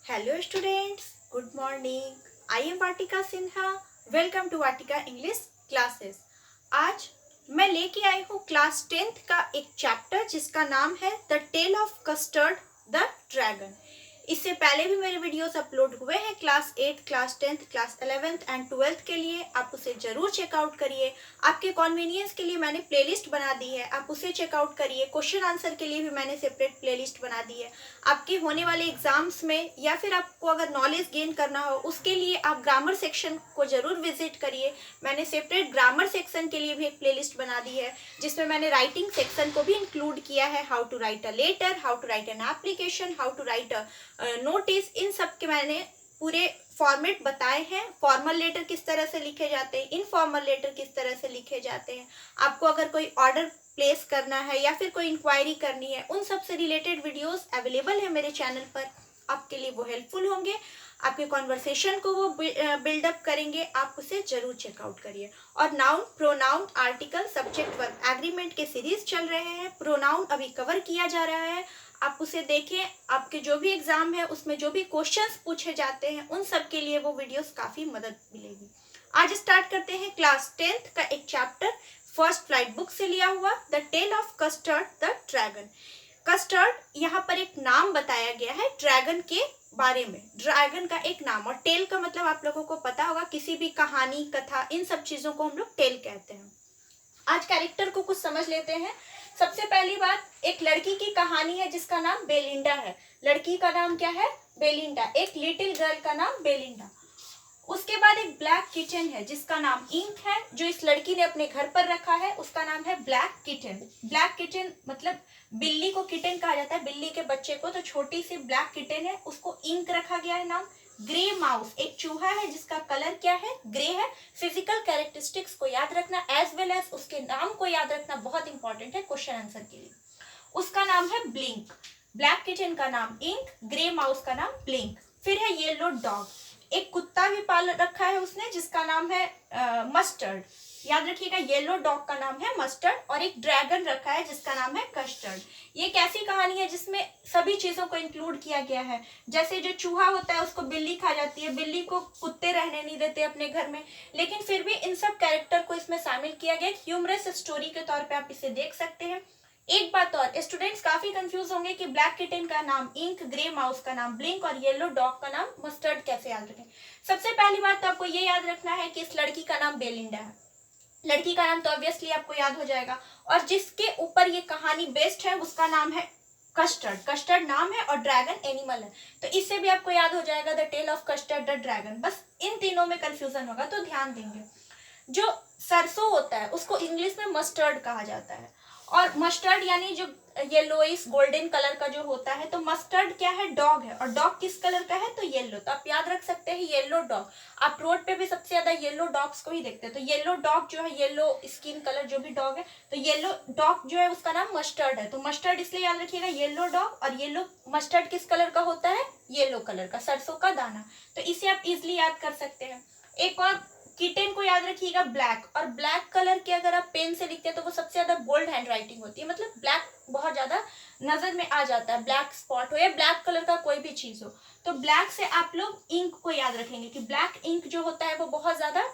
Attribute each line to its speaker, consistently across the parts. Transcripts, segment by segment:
Speaker 1: Hello students, good morning. I am Vatika Sinha. Welcome to Vatika English classes. आज मैं लेके आई हूँ class 10th का एक चैप्टर जिसका नाम है the tale of Custard the dragon. इससे पहले भी मेरे वीडियोस अपलोड हुए हैं class 8, class 10th, class 11th and 12th के लिए। आप उसे जरूर चेकआउट करिए। आपके कॉन्वीनियंस के लिए मैंने प्लेलिस्ट बना दी है, आप उसे चेकआउट करिए। क्वेश्चन आंसर के लिए भी मैंने सेपरेट प्लेलिस्ट बना दी है। आपके होने वाले एग्जाम्स में या फिर आपको अगर नॉलेज गेन करना हो उसके लिए आप ग्रामर सेक्शन को जरूर विजिट करिए। मैंने सेपरेट ग्रामर सेक्शन के लिए भी एक प्लेलिस्ट बना दी है जिसमें मैंने राइटिंग सेक्शन को भी इंक्लूड किया है। How to write a letter, how to write an application, how to write a notice, इन सब के मैंने पूरे फॉर्मेट बताए हैं। फॉर्मल लेटर किस तरह से लिखे जाते हैं, इनफॉर्मल लेटर किस तरह से लिखे जाते हैं। आपको अगर कोई ऑर्डर प्लेस करना है या फिर कोई इंक्वायरी करनी है, उन सब से रिलेटेड वीडियोस अवेलेबल है मेरे चैनल पर। आपके लिए वो हेल्पफुल होंगे, आपके कॉन्वर्सेशन को वो बिल्डअप करेंगे। आप उसे जरूर चेकआउट करिए। और noun, pronoun, article, subject, verb, agreement के सीरीज चल रहे हैं। प्रोनाउन अभी कवर किया जा रहा है, आप उसे देखें। आपके जो भी एग्जाम है उसमें जो भी क्वेश्चंस पूछे जाते हैं उन सब के लिए वो वीडियोस काफी मदद मिलेगी। आज स्टार्ट करते हैं क्लास 10th का एक चैप्टर, फर्स्ट फ्लाइट बुक से लिया हुआ, the tale of Custard the dragon. Custard यहाँ पर एक नाम बताया गया है ड्रैगन के बारे में। ड्रैगन का एक नाम, और टेल का मतलब आप लोगों को पता होगा, किसी भी कहानी, कथा, इन सब चीजों को हम लोग टेल कहते हैं। आज कैरेक्टर को कुछ समझ लेते हैं। सबसे पहली बात, एक लड़की की कहानी है जिसका नाम बेलिंडा है। लड़की का नाम क्या है? बेलिंडा। एक लिटिल गर्ल का नाम बेलिंडा। उसके बाद एक ब्लैक किटन है जिसका नाम इंक है, जो इस लड़की ने अपने घर पर रखा है। उसका नाम है ब्लैक किटन। ब्लैक किटन मतलब बिल्ली को किटन कहा जाता है, बिल्ली के बच्चे को। तो छोटी सी ब्लैक किटन है, उसको इंक रखा गया है नाम। ग्रे माउस, एक चूहा है जिसका कलर क्या है? ग्रे है। फिजिकल कैरेक्टरिस्टिक्स को याद रखना एज वेल एज उसके नाम को याद रखना बहुत इंपॉर्टेंट है क्वेश्चन आंसर के लिए। उसका नाम है ब्लिंक। ब्लैक किचन का नाम इंक, ग्रे माउस का नाम ब्लिंक। फिर है येलो डॉग। एक कुत्ता भी पाल रखा है उसने जिसका नाम है मस्टर्ड। याद रखिएगा, येलो डॉग का नाम है मस्टर्ड। और एक ड्रैगन रखा है जिसका नाम है कस्टर्ड। ये एक ऐसी कहानी है जिसमें सभी चीजों को इंक्लूड किया गया है। जैसे जो चूहा होता है उसको बिल्ली खा जाती है, बिल्ली को कुत्ते रहने नहीं देते अपने घर में, लेकिन फिर भी इन सब कैरेक्टर को इसमें शामिल किया गया। ह्यूमरस स्टोरी के तौर पे आप इसे देख सकते हैं। एक बात और, स्टूडेंट्स काफी कंफ्यूज होंगे कि ब्लैक किटन का नाम इंक, ग्रे माउस का नाम ब्लिंक और येलो डॉग का नाम मस्टर्ड कैसे याद रखें। सबसे पहली बात तो आपको ये याद रखना है कि इस लड़की का नाम बेलिंडा है। लड़की का नाम तो ऑब्वियसली आपको याद हो जाएगा। और जिसके ऊपर ये कहानी बेस्ड है उसका नाम है कस्टर्ड। कस्टर्ड नाम है और ड्रैगन एनिमल है, तो इससे भी आपको याद हो जाएगा the tale of Custard the dragon. बस इन तीनों में कंफ्यूजन होगा तो ध्यान देंगे। जो सरसों होता है उसको इंग्लिश में मस्टर्ड कहा जाता है, और मस्टर्ड यानी जो येलोइश गोल्डन कलर का जो होता है, तो मस्टर्ड क्या है? डॉग है। और डॉग किस कलर का है? तो येलो। तो आप याद रख सकते हैं येलो डॉग। आप रोड पे भी सबसे ज्यादा येलो डॉग्स को ही देखते हैं। तो येलो डॉग जो है, येलो स्किन कलर जो भी डॉग है, तो येलो डॉग जो है उसका नाम मस्टर्ड है। तो मस्टर्ड इसलिए याद रखिएगा, येलो डॉग। और येलो मस्टर्ड किस कलर का होता है? येलो कलर का, सरसों का दाना। तो इसे आप इजिली याद कर सकते हैं। एक और, किटेन को याद रखिएगा ब्लैक। और ब्लैक कलर के अगर आप पेन से लिखते हैं तो वो सबसे ज्यादा बोल्ड हैंड राइटिंग होती है, मतलब ब्लैक बहुत ज्यादा नजर में आ जाता है। ब्लैक स्पॉट हो या ब्लैक कलर का कोई भी चीज हो, तो ब्लैक से आप लोग इंक को याद रखेंगे कि ब्लैक इंक जो होता है वो बहुत ज्यादा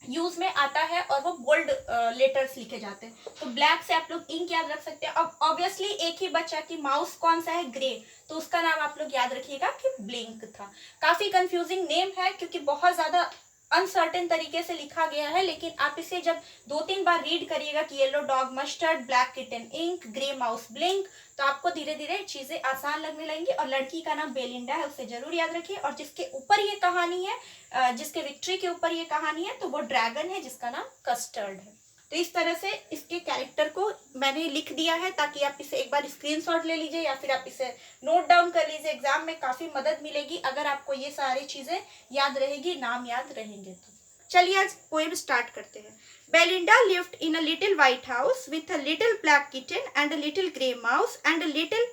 Speaker 1: यूज में आता है और वो बोल्ड लेटर्स लिखे जाते हैं। तो ब्लैक से आप लोग इंक याद रख सकते हैं। अब ऑब्वियसली एक ही बच्चा कि माउस कौन सा है? ग्रे। तो उसका नाम आप लोग याद रखिएगा कि ब्लिंक था। काफी कंफ्यूजिंग नेम है क्योंकि बहुत ज्यादा अनसर्टेन तरीके से लिखा गया है, लेकिन आप इसे जब 2-3 बार रीड करिएगा कि yellow dog Mustard, black kitten Ink, grey mouse Blink, तो आपको धीरे धीरे चीजें आसान लगने लगेंगी। और लड़की का नाम बेलिंडा है, उसे जरूर याद रखिए। और जिसके ऊपर ये कहानी है, जिसके विक्ट्री के ऊपर ये कहानी है, तो वो ड्रैगन है जिसका नाम कस्टर्ड है। तो इस तरह से इसके कैरेक्टर को मैंने लिख दिया है ताकि आप इसे एक बार स्क्रीनशॉट ले लीजिए या फिर आप इसे नोट डाउन कर लीजिए। एग्जाम में काफी मदद मिलेगी अगर आपको ये सारी चीजें याद रहेगी, नाम याद रहेंगे तो। चलिए आज पोएम स्टार्ट करते हैं। Belinda lived in a little white house with a little black kitten and a little grey mouse and a little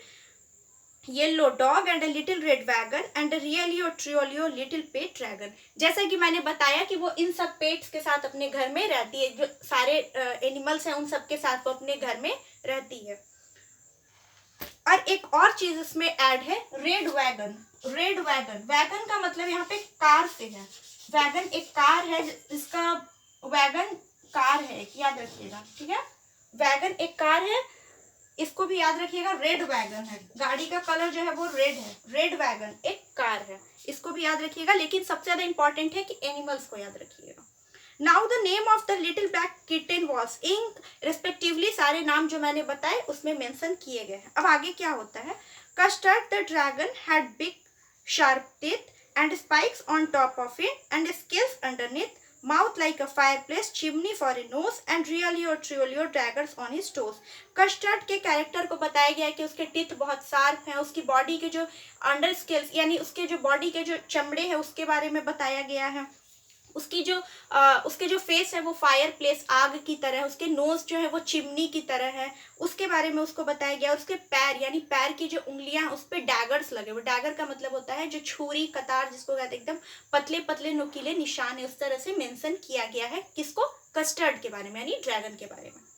Speaker 1: yellow dog and a little red wagon and realio trulio little pet dragon. जैसा कि मैंने बताया कि वो इन सब pets के साथ अपने घर में रहती है, जो सारे एनिमल्स हैं उन सब के साथ वो अपने घर में रहती है। और एक और चीज इसमें ऐड है, red wagon. Red wagon, wagon का मतलब यहाँ पे कार से है। वैगन एक कार है, इसका वैगन कार है, याद रखिएगा, ठीक है। वैगन एक कार है, इसको भी याद रखिएगा। रेड वैगन है, गाड़ी का कलर जो है वो रेड है। रेड वैगन एक कार है, इसको भी याद रखिएगा। लेकिन सबसे ज्यादा इंपॉर्टेंट है कि एनिमल्स को याद रखिएगा। Now the name of the little black kitten was Ink, respectively सारे नाम जो मैंने बताए उसमें मेंशन किए गए हैं। अब आगे क्या होता है, custard the dragon had big sharp teeth and spikes on top of it and scales underneath, mouth like a fireplace, chimney for a nose and really or truly or daggers on his toes। Custard के character को बताया गया है कि उसके teeth बहुत sharp हैं, उसकी बॉडी के जो अंडर स्केल्स यानी उसके जो बॉडी के जो चमड़े हैं उसके बारे में बताया गया है। उसके जो फेस है वो फायर प्लेस, आग की तरह है। उसके नोज जो है वो चिमनी की तरह है, उसके बारे में उसको बताया गया। और उसके पैर यानी पैर की जो उंगलियां उस पर डैगर्स लगे हुए। डैगर का मतलब होता है जो छुरी कतार जिसको कहते हैं, एकदम पतले पतले नुकीले निशान है, उस तरह से मेंशन किया गया है। किसको, कस्टर्ड के बारे में यानी ड्रैगन के बारे में।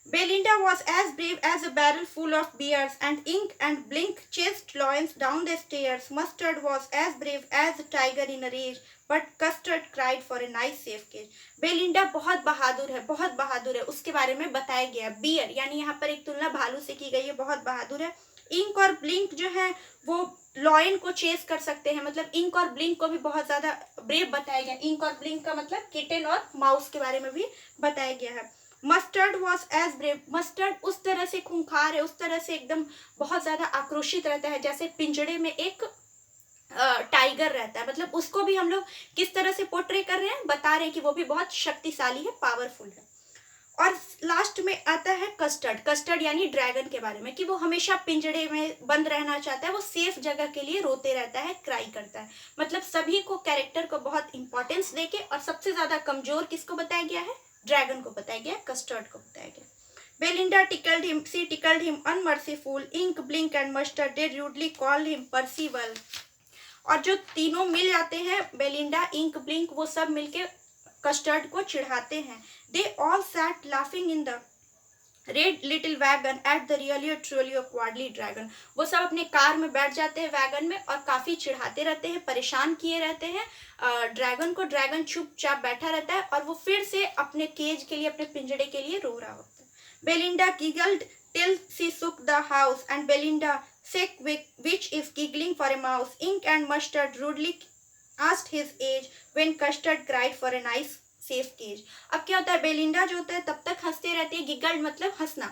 Speaker 1: Belinda was as brave as a barrel full of beers, and Ink and Blink chased lions down the stairs. Mustard was as brave as a tiger in a rage, but Custard cried for a nice safe cage। Belinda बहुत बहादुर है, बहुत बहादुर है, उसके बारे में बताया गया। Beer यानी यहाँ पर एक तुलना भालू से की गई है, बहुत बहादुर है। इंक और ब्लिंक जो है वो लॉयन को चेस कर सकते हैं, मतलब इंक और ब्लिंक को भी बहुत ज्यादा ब्रेव बताया गया। इंक और ब्लिंक का मतलब किटन और माउस के बारे में भी बताया गया है। Mustard was as brave, Mustard उस तरह से खूंखार है, उस तरह से एकदम बहुत ज्यादा आक्रोशित रहता है जैसे पिंजड़े में एक टाइगर रहता है। मतलब उसको भी हम लोग किस तरह से पोर्ट्रे कर रहे हैं, बता रहे हैं कि वो भी बहुत शक्तिशाली है, पावरफुल है। और लास्ट में आता है कस्टर्ड। कस्टर्ड यानी ड्रैगन के बारे में कि वो हमेशा पिंजड़े में बंद रहना चाहता है, वो सेफ जगह के लिए रोते रहता है, क्राई करता है। मतलब सभी को कैरेक्टर को बहुत इंपॉर्टेंस देके और सबसे ज्यादा कमजोर किसको बताया गया है, ड्रैगन को बताया गया, कस्टर्ड को बताया गया। Belinda tickled him, she tickled him unmerciful, Ink, Blink and Mustard did rudely call him Percival। और जो तीनों मिल जाते हैं, बेलिंडा, इंक, ब्लिंक, वो सब मिलके कस्टर्ड को चिढ़ाते हैं। They all sat laughing in the red little wagon at the really or truly or cowardly dragon। वो सब अपने कार में बैठ जाते हैं, वैगन में, और काफी चिढ़ाते रहते हैं, परेशान किए रहते हैं ड्रैगन को। ड्रैगन चुपचाप बैठा रहता है और वो फिर से अपने केज के लिए, अपने पिंजड़े के लिए रो रहा होता है। Belinda giggled till she shook the house, and Belinda sick which is giggling for a mouse। Ink and Mustard rudely asked his age when Custard cried for a nice safe cage। अब क्या होता है, Belinda जो होता है तब तक हंसते रहती है, गिगल्ड मतलब हंसना,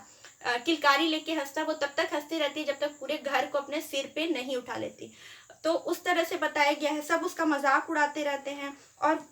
Speaker 1: किलकारी लेके हंसता, वो तब तक हंसती रहती है जब तक पूरे घर को अपने सिर पे नहीं उठा लेती। तो उस तरह से बताया गया है, सब उसका मजाक उड़ाते रहते हैं। और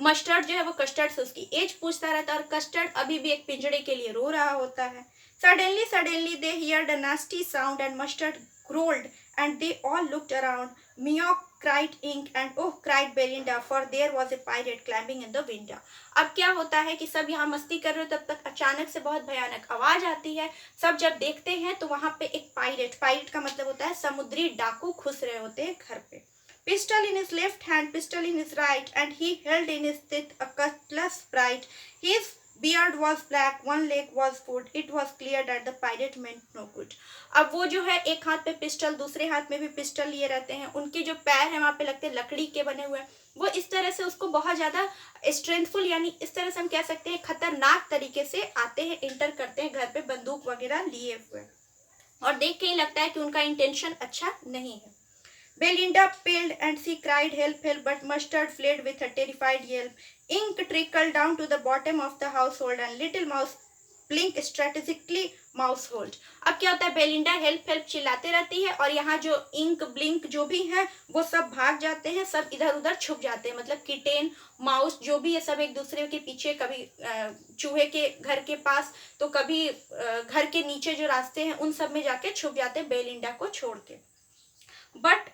Speaker 1: मस्टर्ड जो है वो कस्टर्ड से उसकी एज पूछता रहता है, और कस्टर्ड अभी भी एक पिंजड़े के लिए रो रहा होता है। Suddenly they heard a nasty sound and Mustard growled and they all looked around। Meow cried Ink and oh cried Belinda, for there was a pirate climbing in the window। अब क्या होता है कि सब यहाँ मस्ती कर रहे हो, तब तक अचानक से बहुत भयानक आवाज आती है। सब जब देखते हैं तो वहां पे एक पायरेट, पायरेट का मतलब होता है समुद्री डाकू, घुस रहे होते हैं घर पे। Pistol in his left hand, pistol in his right, and he held in his teeth a cutlass bright। His beard was black, one leg was foot, it was clear that the pirate meant no good। अब वो जो है एक हाथ पे pistol, दूसरे हाथ में भी पिस्टल लिए रहते हैं, उनके जो पैर हैं वहां पे लगते हैं लकड़ी के बने हुए। वो इस तरह से उसको बहुत ज्यादा स्ट्रेंथफुल यानी इस तरह से हम कह सकते हैं खतरनाक तरीके से आते हैं, इंटर करते हैं घर पे बंदूक वगैरह लिए हुए, और देख के ही लगता है कि उनका इंटेंशन अच्छा नहीं है। Belinda paled and she cried help, help, but Mustard fled with a terrified yelp। Ink trickled down to the bottom of the household and little mouse Blink strategically mouse hold। अब क्या होता है, Belinda help help चिल्लाते रहती है और यहाँ जो इंक, ब्लिंक जो भी है वो सब भाग जाते हैं, सब इधर उधर छुप जाते हैं। मतलब किटेन, माउस जो भी है सब एक दूसरे के पीछे, कभी चूहे के घर के पास तो कभी घर के नीचे जो रास्ते हैं उन सब में जाके छुप जाते हैं बेलिंडा को छोड़ के। But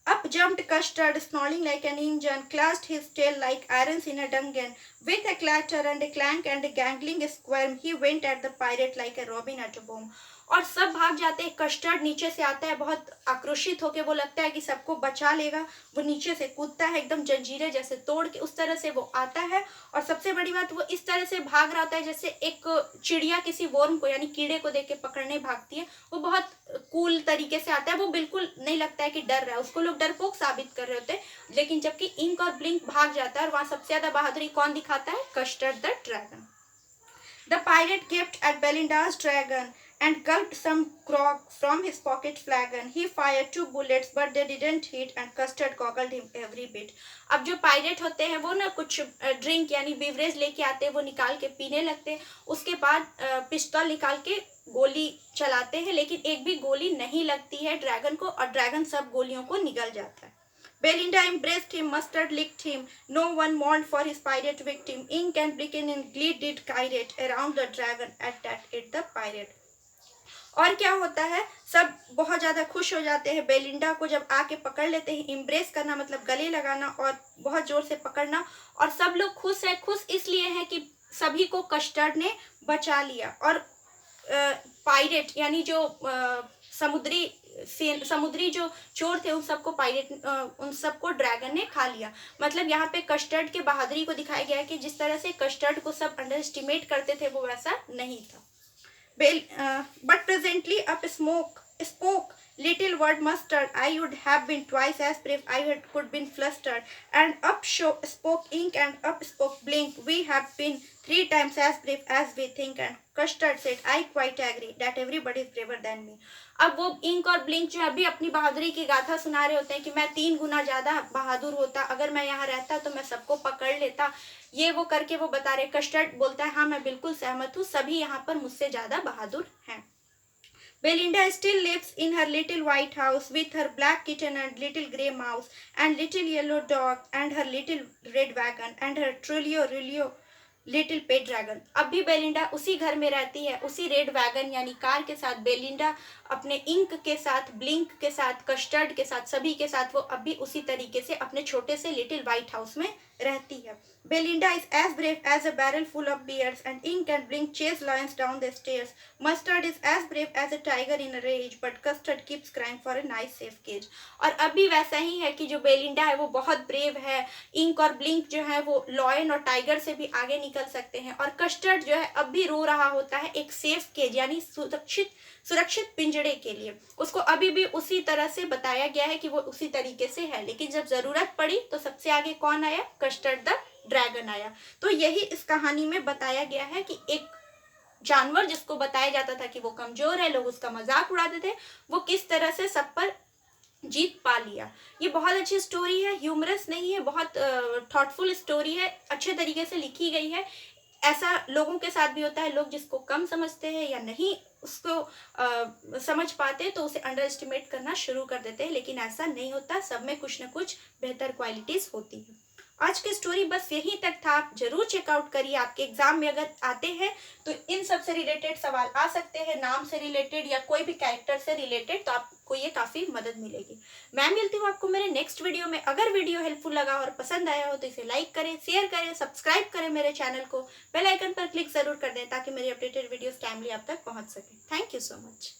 Speaker 1: up jumped Custard, snarling like an engine, clashed his tail like irons in a dungeon। With a clatter and a clank and a gangling squirm, he went at the pirate like a robin at a bomb। और सब भाग जाते हैं। Custard नीचे से आता है बहुत आक्रोशित होकर, वो लगता है कि सबको बचा लेगा, वो नीचे से कूदता है एकदम जंजीरें जैसे तोड़ के, उस तरह से वो आता है। और सबसे बड़ी बात, वो इस तरह से भाग रहा होता है जैसे एक चिड़िया किसी वर्म को यानी कीड़े को देख के पकड़ने भागती है। वो बहुत कूल तरीके से आता है, वो बिल्कुल नहीं लगता है कि डर रहा है, उसको लोग डरपोक साबित कर रहे होते हैं। लेकिन जबकि इंक और ब्लिंक भाग जाता है, और वहां सबसे ज्यादा बहादुरी कौन दिखाता है? Custard the dragon. The pirate gaped at Belinda's dragon and gulped some grog from his pocket flagon. He fired 2 bullets, but they didn't hit, and Custard goggled him every bit. अब जो पायरेट होते हैं वो ना कुछ drink यानी beverage लेके आते हैं, वो निकाल के पीने लगते हैं। उसके बाद पिस्तौल निकाल के गोली चलाते हैं, लेकिन एक भी गोली नहीं लगती है ड्रैगन को, और ड्रैगन सब गोलियों को निगल जाता है। Belinda embraced him, Mustard licked him. No one mourned for his pirate victim. Ink and Blicken in glee did gyrate around the dragon. At that ate the pirate. और क्या होता है, सब बहुत ज्यादा खुश हो जाते हैं बेलिंडा को जब आके पकड़ लेते हैं। इम्ब्रेस करना मतलब गले लगाना और बहुत जोर से पकड़ना, और सब लोग खुश है। खुश इसलिए है कि सभी को कस्टर्ड ने बचा लिया, और पायरेट यानी जो समुद्री जो चोर थे उन सबको उन सबको ड्रैगन ने खा लिया। मतलब यहाँ पे कस्टर्ड के बहादुरी को दिखाया गया है कि जिस तरह से कस्टर्ड को सब अंडर एस्टिमेट करते थे वो वैसा नहीं था। But presently up spoke little word Mustard. I would have been twice as brave could been flustered. And up spoke Ink and up spoke Blink. We have been 3 times as brave as we think. And Custard said, I quite agree that everybody is braver than me. अब वो ink और blink जो अभी अपनी बहादुरी की गाथा सुना रहे होते हैं कि मैं 3 गुना ज्यादा बहादुर होता, अगर मैं यहाँ रहता तो मैं सबको पकड़ लेता, ये वो करके वो बता रहे। कस्टर्ड बोलता है, हाँ मैं बिल्कुल सहमत हूँ, सभी यहाँ पर मुझसे ज्यादा बहादुर हैं। Belinda still lives in her little white house with her black kitten and little grey mouse and little yellow dog and her little red wagon and her Trulio little pet dragon. अब भी Belinda उसी घर में रहती है, उसी red wagon यानी car के साथ। बेलिंडा अपने इंक के साथ, ब्लिंक के साथ, कस्टर्ड के साथ, सभी के साथ वो अब भी उसी तरीके से अपने छोटे से लिटिल व्हाइट हाउस में रहती है। Belinda is as brave as a barrel full of bears, and Ink and Blink chase lions down the stairs. Mustard is as brave as a tiger in a rage, but Custard keeps crying for a nice safe cage. और अब भी वैसा ही है कि जो Belinda है वो बहुत ब्रेव है, इंक और ब्लिंक जो है वो लॉयन और टाइगर से भी आगे निकल सकते हैं, और कस्टर्ड जो है अब भी रो रहा होता है एक सेफ केज यानी सुरक्षित पिंजड़े के लिए। उसको अभी भी उसी तरह से बताया गया है कि वो उसी तरीके से है, लेकिन जब जरूरत पड़ी तो सबसे आगे कौन आया? कस्टर्ड द ड्रैगन आया। तो यही इस कहानी में बताया गया है कि एक जानवर जिसको बताया जाता था कि वो कमजोर है, लोग उसका मजाक उड़ाते थे, वो किस तरह से सब पर जीत पा लिया। ये बहुत अच्छी स्टोरी है, ह्यूमरस नहीं है, बहुत थॉटफुल स्टोरी है, अच्छे तरीके से लिखी गई है। ऐसा लोगों के साथ भी होता है, लोग जिसको कम समझते हैं या नहीं उसको समझ पाते तो उसे अंडर एस्टिमेट करना शुरू कर देते हैं, लेकिन ऐसा नहीं होता, सब में कुछ ना कुछ बेहतर क्वालिटीज होती है। आज की स्टोरी बस यहीं तक था, आप जरूर चेकआउट करिए। आपके एग्जाम में अगर आते हैं तो इन सब से रिलेटेड सवाल आ सकते हैं, नाम से रिलेटेड या कोई भी कैरेक्टर से रिलेटेड, तो आपको ये काफी मदद मिलेगी। मैं मिलती हूँ आपको मेरे नेक्स्ट वीडियो में। अगर वीडियो हेल्पफुल लगा और पसंद आया हो तो इसे लाइक करें, शेयर करें, सब्सक्राइब करें मेरे चैनल को, बेल आइकन पर क्लिक जरूर कर दें ताकि मेरी अपडेटेड वीडियोस टाइमली आप तक पहुंच सके। Thank you so much.